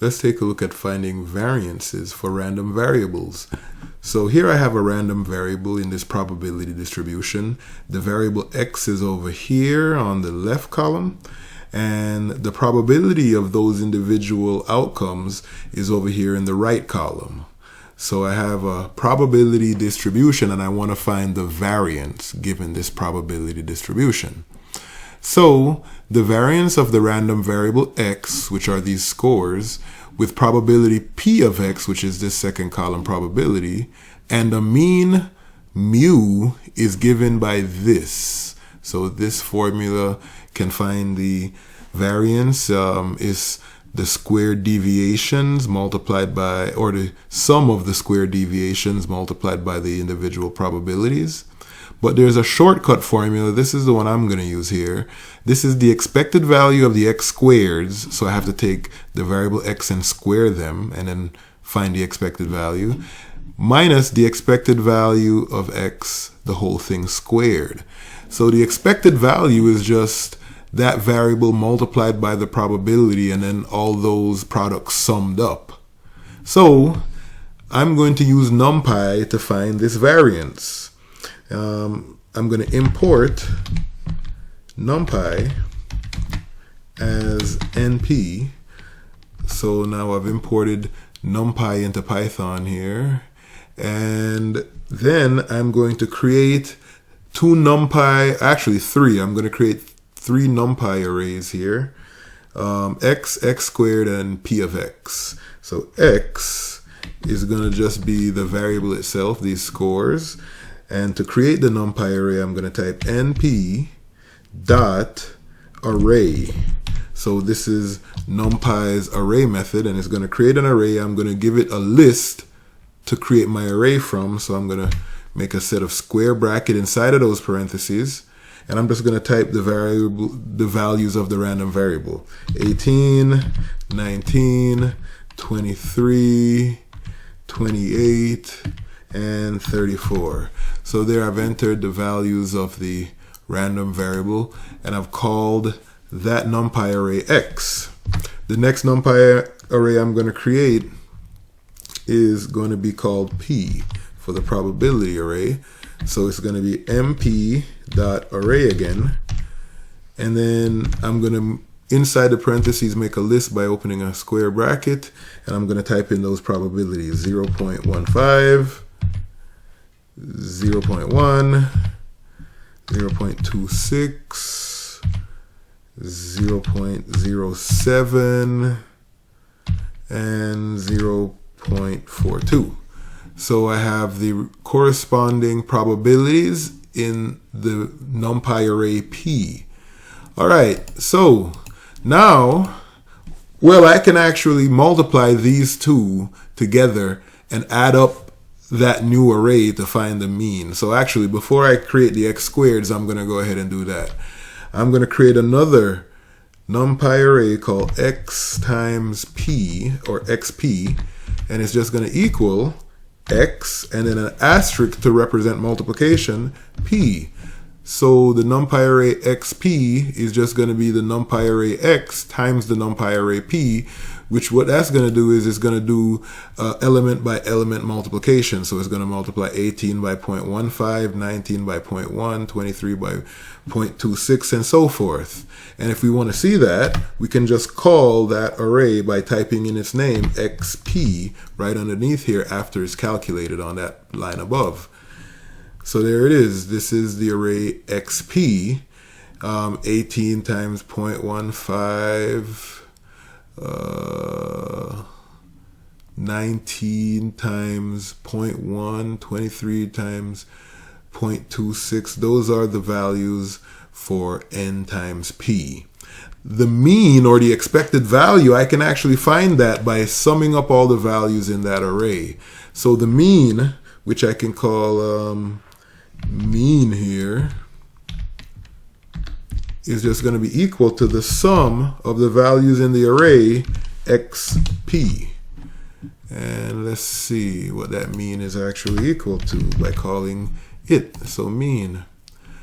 let's take a look at finding variances for random variables. So here I have a random variable in this probability distribution. The variable x is over here on the left column, and the probability of those individual outcomes is over here in the right column. So I have a probability distribution, and I want to find the variance given this probability distribution. So the variance of the random variable x, which are these scores, with probability p of x, which is this second column probability, and a mean mu is given by this. So this formula can find the variance is the squared deviations multiplied by, or the sum of the squared deviations multiplied by the individual probabilities. But there's a shortcut formula. This is the one I'm going to use here. This is the expected value of the x squareds. So I have to take the variable x and square them and then find the expected value, minus the expected value of x, the whole thing squared. So the expected value is just that variable multiplied by the probability and then all those products summed up. So I'm going to use Numpy to find this variance. I'm going to import Numpy as NP. So now I've imported Numpy into Python here. And then I'm going to create three. I'm going to create three NumPy arrays here. X squared, and p of x. So x is going to just be the variable itself, these scores. And to create the NumPy array, I'm going to type np dot array. So this is NumPy's array method, and it's going to create an array. I'm going to give it a list to create my array from. So I'm going to make a set of square bracket inside of those parentheses, and I'm just going to type the values of the random variable: 18, 19, 23, 28, and 34. So there I've entered the values of the random variable, and I've called that NumPy array x. The next NumPy array I'm going to create is going to be called p for the probability array. So it's going to be mp.array again. And then I'm going to, inside the parentheses, make a list by opening a square bracket. And I'm going to type in those probabilities: 0.15, 0.1, 0.26, 0.07, and 0.42. So I have the corresponding probabilities in the NumPy array p. All right, so now, well, I can actually multiply these two together and add up that new array to find the mean. So actually, before I create the x squareds, I'm going to go ahead and do that. I'm going to create another NumPy array called x times p, or xp, and it's just going to equal x and then an asterisk to represent multiplication, p. So the NumPy array xp is just going to be the NumPy array x times the NumPy array p, which what that's going to do is it's going to do element by element multiplication. So it's going to multiply 18 by 0.15, 19 by 0.1, 23 by 0.26, and so forth. And if we want to see that, we can just call that array by typing in its name, xp, right underneath here after it's calculated on that line above. So there it is. This is the array xp, 18 times 0.15, 19 times 0.1, 23 times 0.26. Those are the values for n times p. The mean, or the expected value, I can actually find that by summing up all the values in that array. So the mean, which I can call mean here, is just going to be equal to the sum of the values in the array xp. And let's see what that mean is actually equal to by calling it. So mean.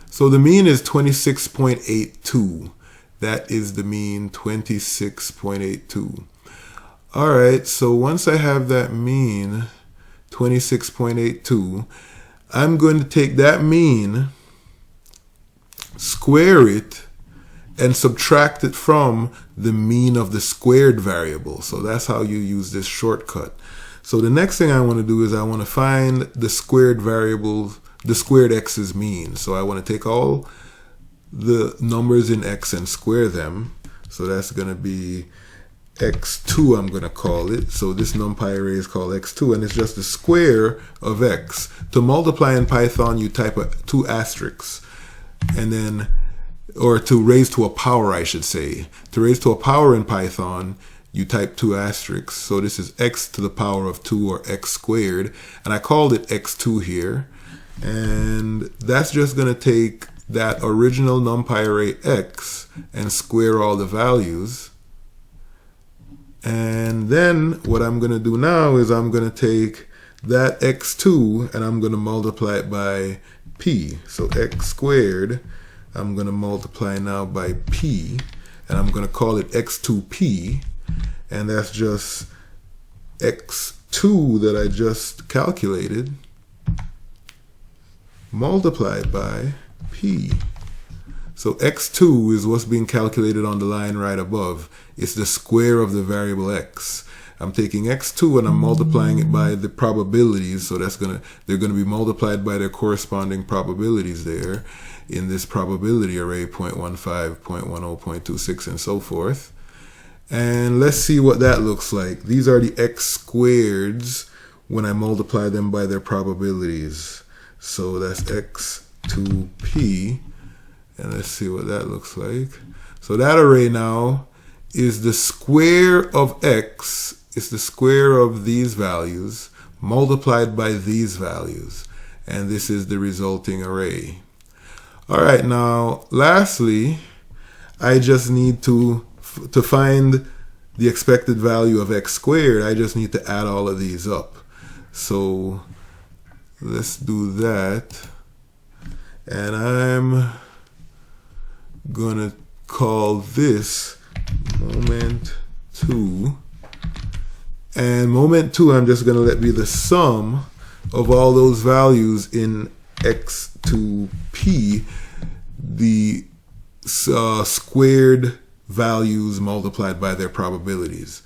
So the mean is 26.82. That is the mean, 26.82. All right, so once I have that mean, 26.82, I'm going to take that mean, square it, and subtract it from the mean of the squared variable. So that's how you use this shortcut. So the next thing I want to do is I want to find the squared variable, the squared x's mean. So I want to take all the numbers in x and square them. So that's going to be x2, I'm going to call it. So this NumPy array is called x2, and it's just the square of x. To multiply in Python, you type 2 asterisks, and then, or to raise to a power, I should say. To raise to a power in Python, you type 2 asterisks. So this is x to the power of 2, or x squared, and I called it x2 here. And that's just going to take that original NumPy array x and square all the values. And then what I'm going to do now is I'm going to take that x2 and I'm going to multiply it by p. So x squared, I'm going to multiply now by p, and I'm going to call it x2p, and that's just x2 that I just calculated multiplied by p. So x2 is what's being calculated on the line right above. It's the square of the variable x. I'm taking x2 and I'm multiplying it by the probabilities. So they're gonna be multiplied by their corresponding probabilities there in this probability array, 0.15, 0.10, 0.26, and so forth. And let's see what that looks like. These are the x squareds when I multiply them by their probabilities. So that's x2p. And let's see what that looks like. So that array now is the square of x, is the square of these values multiplied by these values. And this is the resulting array. All right, now lastly, I just need to find the expected value of x squared, I just need to add all of these up. So let's do that. And I'm gonna call this moment 2, and moment 2 I'm just gonna let be the sum of all those values in x2p, the squared values multiplied by their probabilities.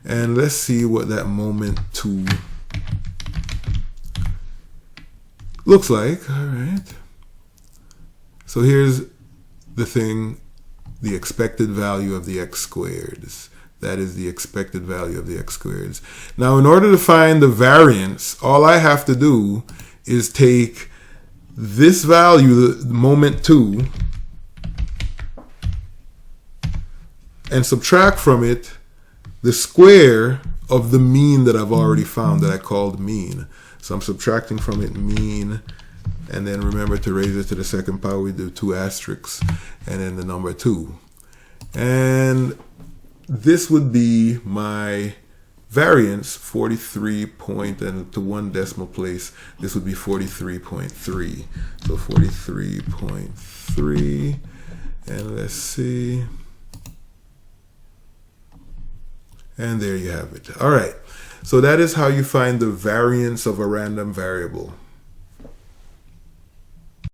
And let's see what that moment 2 looks like. All right, so here's the thing, the expected value of the x squareds. That is the expected value of the x squareds. Now, in order to find the variance, all I have to do is take this value, the moment 2, and subtract from it the square of the mean that I've already found, that I called mean. So I'm subtracting from it mean, and then remember to raise it to the second power, we do 2 asterisks, and then the number 2. And this would be my variance, 43 point, and to 1 decimal place, this would be 43.3. So 43.3, and let's see. And there you have it. All right, so that is how you find the variance of a random variable.